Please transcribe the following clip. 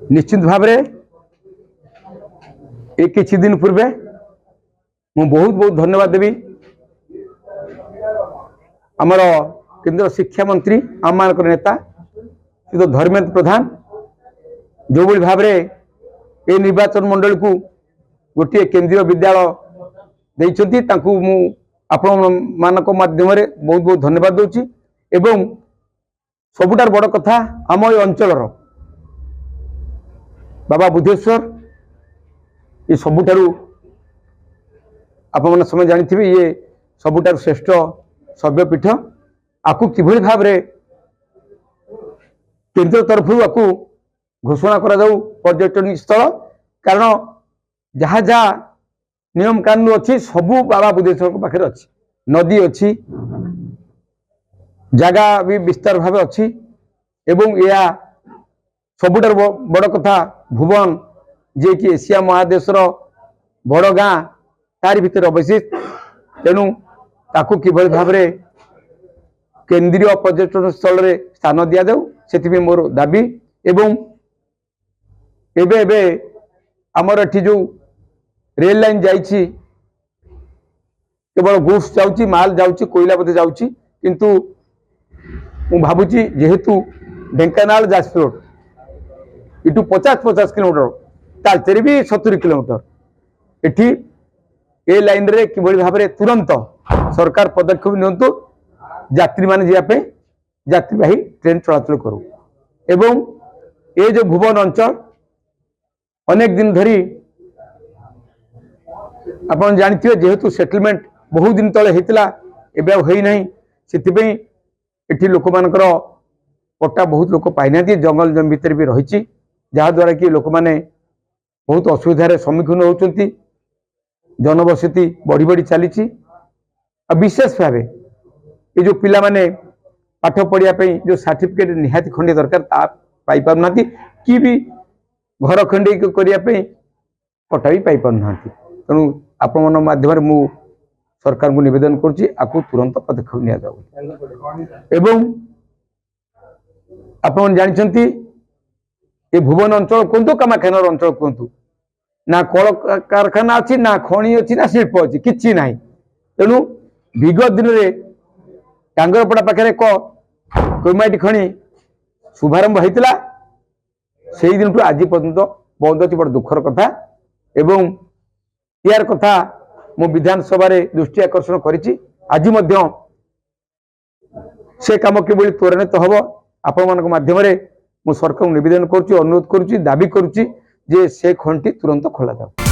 निश्चित भाव एक किछि दिन पूर्वे मु बहुत बहुत धन्यवाद देवी आमर केंद्र शिक्षा मंत्री आम मान नेता श्री धर्मेंद्र प्रधान जो भाई भाव ए निर्वाचन मंडल को गोटे केंद्रीय विद्यालय देइछंती तांकु मु आपण मानक माध्यम बहुत बहुत धन्यवाद दूची एवं सबुठार बड़ कथा आम ए अंचल बाबा बुद्धेश्वर ये सबुठारु आपण समय जानी ये सबुठारु श्रेष्ठ शैवपीठ आपको किभली भाव केंद्र तरफ आपको घोषणा करा जाऊ पर्यटन स्थल कारण जहाँ जहाँ नियम कानून अच्छी सबू बाबा बुद्धेश्वर पाखे अच्छी नदी अच्छी जगह भी विस्तार भाव अच्छी एवं यह सबुठार बड़ कथा भुवन जे कि एशिया महादेशर बड़ गाँ तारी भितर अवशिष्ट तेणु ताकू किभली भाव केंद्रीय पर्यटन स्थल रे स्थान दिया जाऊ से मोर दाबी एवं एबे एबे आमर एठी जो रेल लाइन जाइछि केवल गुड्स जाउछि माल जाउछि कोयला बोधे जाउछि किंतु मु भाबुछि जेहेतु ढेंकानाल जाजपुर इटू 50-50 किलोमीटर तालचेरी भी 70 किलोमीटर एठी ए लाइन रे किभली भाव तुरंत सरकार पदक्षेप नियंतु यात्री मान जावाई यात्रीवाही ट्रेन चलाचल करू एवं ये जो भुवन अंचल अनेक दिन धरी आप जानते जेहेतु सेटलमेंट बहुत दिन तले होता एवं होना से लोक मानकर पट्टा बहुत लोक पाई जंगल जमी भितर भी रही जहाद्वारा कि लोक मैंने बहुत असुविधार सम्मुखीन होती जनबसती बढ़ी बढ़ी चली विशेष भाव ये जो पिला माने पाठ पढ़ापी जो सर्टिफिकेट निहाती खंडे दरकार ता पाई पारना कि भी घर खंडे करने पट्टा भी पाई पारना तेणु आपण माध्यम मु सरकार को निवेदन करुच्ची आपको तुरंत पदक्षेप नि जाऊ एवं आपण जानते ये भुवन अंचल कहतु कामाख्यानगर अंचल कहतु ना कल कारखाना अच्छी ना खनि अच्छी ना शिल्प अच्छी किसी ना तेणु विगत दिन में टांगरपड़ा पाखे एक क्रोमाइट खनि शुभारंभ होता से दिन आज पर्यंत बंद अच्छी बड़ दुखर कथा एवं यार कथा मु विधानसभा दृष्टि आकर्षण करी आज से कम किभली त्वरान्वित हम आपण माध्यम मु सरकार निवेदन करुच्ची अनुरोध करुच्ची दाबी करुच्ची जे से खंडी तुरंत खोला जाऊ।